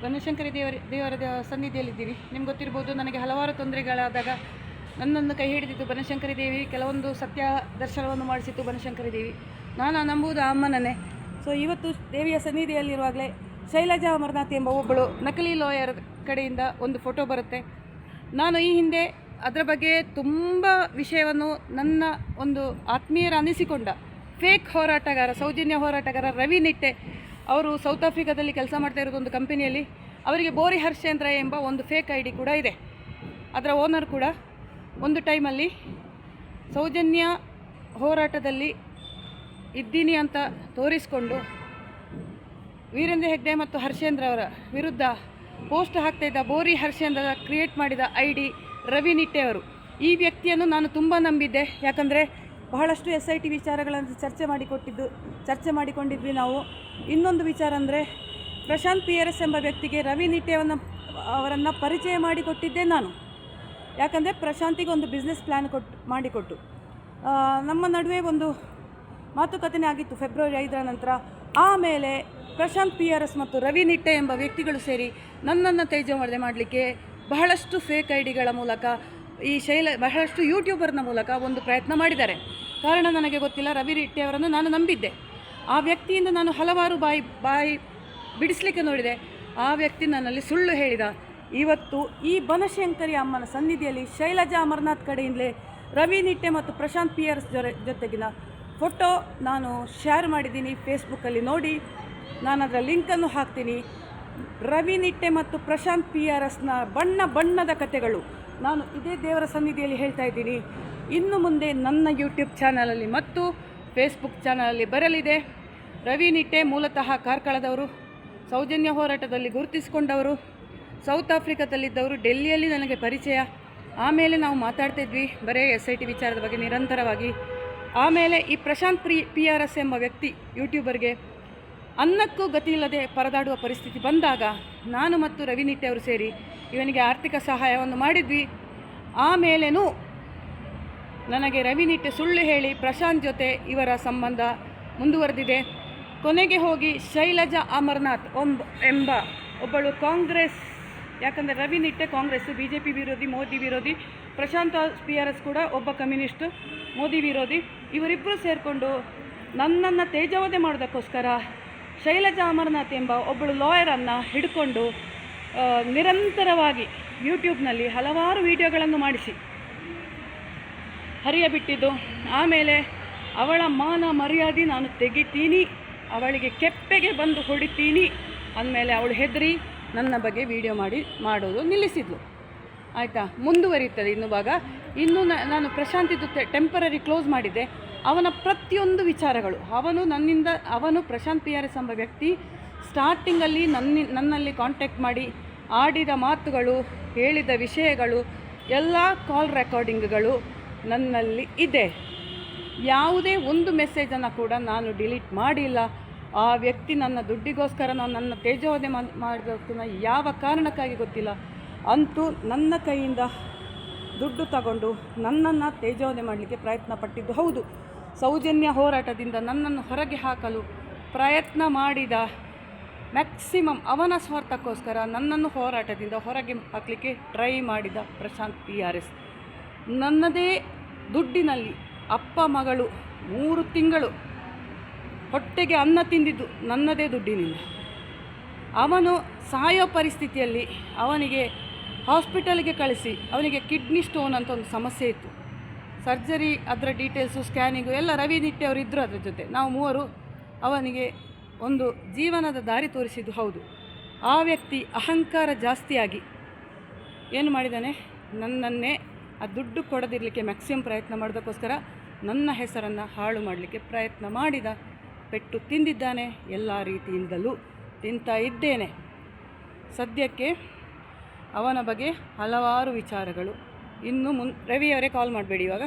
ಬನಶಂಕರಿ ದೇವರ ಸನ್ನಿಧಿಯಲ್ಲಿದ್ದೀವಿ. ನಿಮ್ಗೆ ಗೊತ್ತಿರ್ಬೋದು, ನನಗೆ ಹಲವಾರು ತೊಂದರೆಗಳಾದಾಗ ನನ್ನನ್ನು ಕೈ ಹಿಡಿದಿದ್ದು ಬನಶಂಕರಿ ದೇವಿ. ಕೆಲವೊಂದು ಸತ್ಯ ದರ್ಶನವನ್ನು ಮಾಡಿಸಿತ್ತು ಬನಶಂಕರಿ ದೇವಿ. ನಾನು ನಂಬುವುದು ಆ ಅಮ್ಮನನ್ನೇ. ಸೊ ಇವತ್ತು ದೇವಿಯ ಸನ್ನಿಧಿಯಲ್ಲಿರುವಾಗಲೇ ಶೈಲಜಾ ಅಮರನಾಥ್ ಎಂಬ ಒಬ್ಬಳು ನಕಲಿ ಲಾಯರ್ ಕಡೆಯಿಂದ ಒಂದು ಫೋಟೋ ಬರುತ್ತೆ. ನಾನು ಈ ಹಿಂದೆ ಅದರ ಬಗ್ಗೆ ತುಂಬ ವಿಷಯವನ್ನು ನನ್ನ ಒಂದು ಆತ್ಮೀಯರ ಅನಿಸಿಕೊಂಡ ಫೇಕ್ ಹೋರಾಟಗಾರ, ಸೌಜನ್ಯ ಹೋರಾಟಗಾರ ರವಿ ನಿಟ್ಟೆ ಅವರು ಸೌತ್ ಆಫ್ರಿಕಾದಲ್ಲಿ ಕೆಲಸ ಮಾಡ್ತಾ ಇರೋದು ಒಂದು ಕಂಪನಿಯಲ್ಲಿ. ಅವರಿಗೆ ಬೋರಿ ಹರ್ಷೇಂದ್ರ ಎಂಬ ಒಂದು ಫೇಕ್ ಐ ಡಿ ಕೂಡ ಇದೆ. ಅದರ ಓನರ್ ಕೂಡ ಒಂದು ಟೈಮಲ್ಲಿ ಸೌಜನ್ಯ ಹೋರಾಟದಲ್ಲಿ ಇದ್ದೀನಿ ಅಂತ ತೋರಿಸಿಕೊಂಡು ವೀರೇಂದ್ರ ಹೆಗ್ಡೆ ಮತ್ತು ಹರ್ಷೇಂದ್ರ ಅವರ ವಿರುದ್ಧ ಪೋಸ್ಟ್ ಹಾಕ್ತಾಯಿದ್ದ ಬೋರಿ ಹರ್ಷೇಂದ್ರ ಕ್ರಿಯೇಟ್ ಮಾಡಿದ ಐ ಡಿ ರವಿ ನಿಟ್ಟೆ ಅವರು. ಈ ವ್ಯಕ್ತಿಯನ್ನು ನಾನು ತುಂಬ ನಂಬಿದ್ದೆ. ಯಾಕಂದರೆ ಬಹಳಷ್ಟು SIT ವಿಚಾರಗಳನ್ನು ಚರ್ಚೆ ಮಾಡಿಕೊಂಡಿದ್ವಿ ನಾವು. ಇನ್ನೊಂದು ವಿಚಾರ ಅಂದರೆ ಪ್ರಶಾಂತ್ PRS ಎಂಬ ವ್ಯಕ್ತಿಗೆ ರವಿ ನಿಟ್ಟೆ ಅವರನ್ನು ಪರಿಚಯ ಮಾಡಿಕೊಟ್ಟಿದ್ದೆ ನಾನು. ಯಾಕಂದರೆ ಪ್ರಶಾಂತಿಗೆ ಒಂದು ಬಿಸ್ನೆಸ್ ಪ್ಲ್ಯಾನ್ ಮಾಡಿಕೊಟ್ಟು ನಮ್ಮ ನಡುವೆ ಒಂದು ಮಾತುಕತೆ ಆಗಿತ್ತು ಫೆಬ್ರವರಿ 5ರ ನಂತರ. ಆಮೇಲೆ ಪ್ರಶಾಂತ್ PRS ಮತ್ತು ರವಿ ನಿಟ್ಟೆ ಎಂಬ ವ್ಯಕ್ತಿಗಳು ಸೇರಿ ನನ್ನನ್ನು ತೇಜೋವಧೆ ಮಾಡಲಿಕ್ಕೆ ಬಹಳಷ್ಟು ಫೇಕ್ ಐ ಡಿಗಳ ಮೂಲಕ ಬಹಳಷ್ಟು ಯೂಟ್ಯೂಬರ್ನ ಮೂಲಕ ಒಂದು ಪ್ರಯತ್ನ ಮಾಡಿದ್ದಾರೆ. ಕಾರಣ ನನಗೆ ಗೊತ್ತಿಲ್ಲ. ರವಿ ನಿಟ್ಟೆ ಅವರನ್ನು ನಾನು ನಂಬಿದ್ದೆ. ಆ ವ್ಯಕ್ತಿಯಿಂದ ನಾನು ಹಲವಾರು ಬಾಯಿ ಬಿಡಿಸಲಿಕ್ಕೆ ನೋಡಿದೆ. ಆ ವ್ಯಕ್ತಿ ನನ್ನಲ್ಲಿ ಸುಳ್ಳು ಹೇಳಿದ. ಇವತ್ತು ಈ ಬನಶಂಕರಿ ಅಮ್ಮನ ಸನ್ನಿಧಿಯಲ್ಲಿ ಶೈಲಜಾ ಅಮರನಾಥ್ ಕಡೆಯಿಂದಲೇ ರವಿ ನಿಟ್ಟೆ ಮತ್ತು ಪ್ರಶಾಂತ್ PRS ಜೊತೆಗಿನ ಫೋಟೋ ನಾನು ಶೇರ್ ಮಾಡಿದ್ದೀನಿ. ಫೇಸ್ಬುಕ್ಕಲ್ಲಿ ನೋಡಿ, ನಾನು ಅದರ ಲಿಂಕನ್ನು ಹಾಕ್ತೀನಿ. ರವಿ ನಿಟ್ಟೆ ಮತ್ತು ಪ್ರಶಾಂತ್ PRSನ ಬಣ್ಣದ ಕಥೆಗಳು ನಾನು ಇದೇ ದೇವರ ಸನ್ನಿಧಿಯಲ್ಲಿ ಹೇಳ್ತಾ ಇದ್ದೀನಿ. ಇನ್ನು ಮುಂದೆ ನನ್ನ ಯೂಟ್ಯೂಬ್ ಚಾನಲಲ್ಲಿ ಮತ್ತು ಫೇಸ್ಬುಕ್ ಚಾನಲಲ್ಲಿ ಬರಲಿದೆ. ರವಿ ನಿಟ್ಟೆ ಮೂಲತಃ ಕಾರ್ಕಳದವರು, ಸೌಜನ್ಯ ಹೋರಾಟದಲ್ಲಿ ಗುರುತಿಸಿಕೊಂಡವರು, ಸೌತ್ ಆಫ್ರಿಕಾದಲ್ಲಿದ್ದವರು, ಡೆಲ್ಲಿಯಲ್ಲಿ ನನಗೆ ಪರಿಚಯ. ಆಮೇಲೆ ನಾವು ಮಾತಾಡ್ತಿದ್ವಿ ಬರೀ SIT ವಿಚಾರದ ಬಗ್ಗೆ ನಿರಂತರವಾಗಿ. ಆಮೇಲೆ ಈ ಪ್ರಶಾಂತ್ PRS ಎಂಬ ವ್ಯಕ್ತಿ ಯೂಟ್ಯೂಬರ್ಗೆ ಅನ್ನಕ್ಕೂ ಗತಿ ಇಲ್ಲದೆ ಪರದಾಡುವ ಪರಿಸ್ಥಿತಿ ಬಂದಾಗ ನಾನು ಮತ್ತು ರವಿ ನಿಟ್ಟೆ ಅವರು ಸೇರಿ ಇವನಿಗೆ ಆರ್ಥಿಕ ಸಹಾಯವನ್ನು ಮಾಡಿದ್ವಿ. ಆಮೇಲೇನೂ ನನಗೆ ರವಿ ನಿಟ್ಟೆ ಸುಳ್ಳು ಹೇಳಿ ಪ್ರಶಾಂತ್ ಜೊತೆ ಇವರ ಸಂಬಂಧ ಮುಂದುವರೆದಿದೆ. ಕೊನೆಗೆ ಹೋಗಿ ಶೈಲಜಾ ಅಮರನಾಥ್ ಎಂಬ ಒಬ್ಬಳು ಕಾಂಗ್ರೆಸ್, ಯಾಕಂದರೆ ರವಿ ನಿಟ್ಟೆ ಕಾಂಗ್ರೆಸ್, BJP ವಿರೋಧಿ, ಮೋದಿ ವಿರೋಧಿ. ಪ್ರಶಾಂತ್ PRS ಕೂಡ ಒಬ್ಬ ಕಮ್ಯುನಿಸ್ಟ್, ಮೋದಿ ವಿರೋಧಿ. ಇವರಿಬ್ಬರು ಸೇರಿಕೊಂಡು ನನ್ನನ್ನು ತೇಜೋವಧೆ ಮಾಡೋದಕ್ಕೋಸ್ಕರ ಶೈಲಜಾ ಅಮರನಾಥ್ ಎಂಬ ಒಬ್ಬಳು ಲಾಯರನ್ನು ಹಿಡ್ಕೊಂಡು ನಿರಂತರವಾಗಿ ಯೂಟ್ಯೂಬ್ನಲ್ಲಿ ಹಲವಾರು ವಿಡಿಯೋಗಳನ್ನು ಮಾಡಿಸಿ ಹರಿಯಬಿಟ್ಟಿದ್ದು. ಆಮೇಲೆ ಅವಳ ಮಾನ ಮರ್ಯಾದೆ ನಾನು ತೆಗಿತೀನಿ, ಅವಳಿಗೆ ಕೆಪ್ಪೆಗೆ ಬಂದು ಹೊಡಿತೀನಿ ಅಂದಮೇಲೆ ಅವಳು ಹೆದರಿ ನನ್ನ ಬಗ್ಗೆ ವಿಡಿಯೋ ಮಾಡೋದು ನಿಲ್ಲಿಸಿದ್ಲು. ಆಯಿತಾ, ಮುಂದುವರಿಯುತ್ತದೆ ಇನ್ನು ಭಾಗ. ಇನ್ನು ನಾನು ಪ್ರಶಾಂತಿದ್ದು ಟೆಂಪರರಿ ಕ್ಲೋಸ್ ಮಾಡಿದ್ದೆ. ಅವನ ಪ್ರತಿಯೊಂದು ವಿಚಾರಗಳು ಅವನು ಪ್ರಶಾಂತ್ PRS ಎಂಬ ವ್ಯಕ್ತಿ ಸ್ಟಾರ್ಟಿಂಗಲ್ಲಿ ನನ್ನಲ್ಲಿ ಕಾಂಟ್ಯಾಕ್ಟ್ ಮಾಡಿ ಆಡಿದ ಮಾತುಗಳು, ಹೇಳಿದ ವಿಷಯಗಳು, ಎಲ್ಲ ಕಾಲ್ ರೆಕಾರ್ಡಿಂಗ್ಗಳು ನನ್ನಲ್ಲಿ ಇದೆ. ಯಾವುದೇ ಒಂದು ಮೆಸೇಜನ್ನು ಕೂಡ ನಾನು ಡಿಲೀಟ್ ಮಾಡಿಲ್ಲ. ಆ ವ್ಯಕ್ತಿ ನನ್ನ ದುಡ್ಡಿಗೋಸ್ಕರ ನನ್ನ ತೇಜೋವಧೆ ಮಾಡೋದಕ್ಕೆ ಯಾವ ಕಾರಣಕ್ಕಾಗಿ ಗೊತ್ತಿಲ್ಲ, ಅಂತೂ ನನ್ನ ಕೈಯಿಂದ ದುಡ್ಡು ತಗೊಂಡು ನನ್ನನ್ನು ತೇಜೋವಧೆ ಮಾಡಲಿಕ್ಕೆ ಪ್ರಯತ್ನ ಪಟ್ಟಿದ್ದು ಹೌದು. ಸೌಜನ್ಯ ಹೋರಾಟದಿಂದ ನನ್ನನ್ನು ಹೊರಗೆ ಹಾಕಲು ಪ್ರಯತ್ನ ಮಾಡಿದ, ಮ್ಯಾಕ್ಸಿಮಮ್ ಅವನ ಸ್ವಾರ್ಥಕ್ಕೋಸ್ಕರ ನನ್ನನ್ನು ಹೋರಾಟದಿಂದ ಹೊರಗೆ ಹಾಕಲಿಕ್ಕೆ ಟ್ರೈ ಮಾಡಿದ ಪ್ರಶಾಂತ್ PRS ನನ್ನದೇ ದುಡ್ಡಿನಲ್ಲಿ ಅಪ್ಪ ಮಗಳು 3 ತಿಂಗಳು ಹೊಟ್ಟೆಗೆ ಅನ್ನ ತಿಂದಿದ್ದು ನನ್ನದೇ ದುಡ್ಡಿನಿಂದ. ಅವನು ಸಾಯೋ ಪರಿಸ್ಥಿತಿಯಲ್ಲಿ ಅವನಿಗೆ ಹಾಸ್ಪಿಟಲ್ಗೆ ಕಳಿಸಿ, ಅವನಿಗೆ ಕಿಡ್ನಿ ಸ್ಟೋನ್ ಅಂತ ಒಂದು ಸಮಸ್ಯೆ ಇತ್ತು. ಸರ್ಜರಿ, ಅದರ ಡೀಟೇಲ್ಸು, ಸ್ಕ್ಯಾನಿಂಗು ಎಲ್ಲ ರವಿ ನಿಟ್ಟೆ ಅವರು ಇದ್ದರು ಅದರ ಜೊತೆ. ನಾವು 3 ಅವನಿಗೆ ಒಂದು ಜೀವನದ ದಾರಿ ತೋರಿಸಿದ್ದು ಹೌದು. ಆ ವ್ಯಕ್ತಿ ಅಹಂಕಾರ ಜಾಸ್ತಿಯಾಗಿ ಏನು ಮಾಡಿದ್ದಾನೆ, ನನ್ನನ್ನೇ ಆ ದುಡ್ಡು ಕೊಡದಿರಲಿಕ್ಕೆ ಮ್ಯಾಕ್ಸಿಮಮ್ ಪ್ರಯತ್ನ ಮಾಡೋದಕ್ಕೋಸ್ಕರ ನನ್ನ ಹೆಸರನ್ನು ಹಾಳು ಮಾಡಲಿಕ್ಕೆ ಪ್ರಯತ್ನ ಮಾಡಿದ. ಪೆಟ್ಟು ತಿಂದಿದ್ದಾನೆ, ಎಲ್ಲ ರೀತಿಯಿಂದಲೂ ತಿಂತಾ ಇದ್ದೇನೆ. ಸದ್ಯಕ್ಕೆ ಅವನ ಬಗ್ಗೆ ಹಲವಾರು ವಿಚಾರಗಳು ಇನ್ನು ರವಿಯವರೇ ಕಾಲ್ ಮಾಡಬೇಡಿ ಇವಾಗ.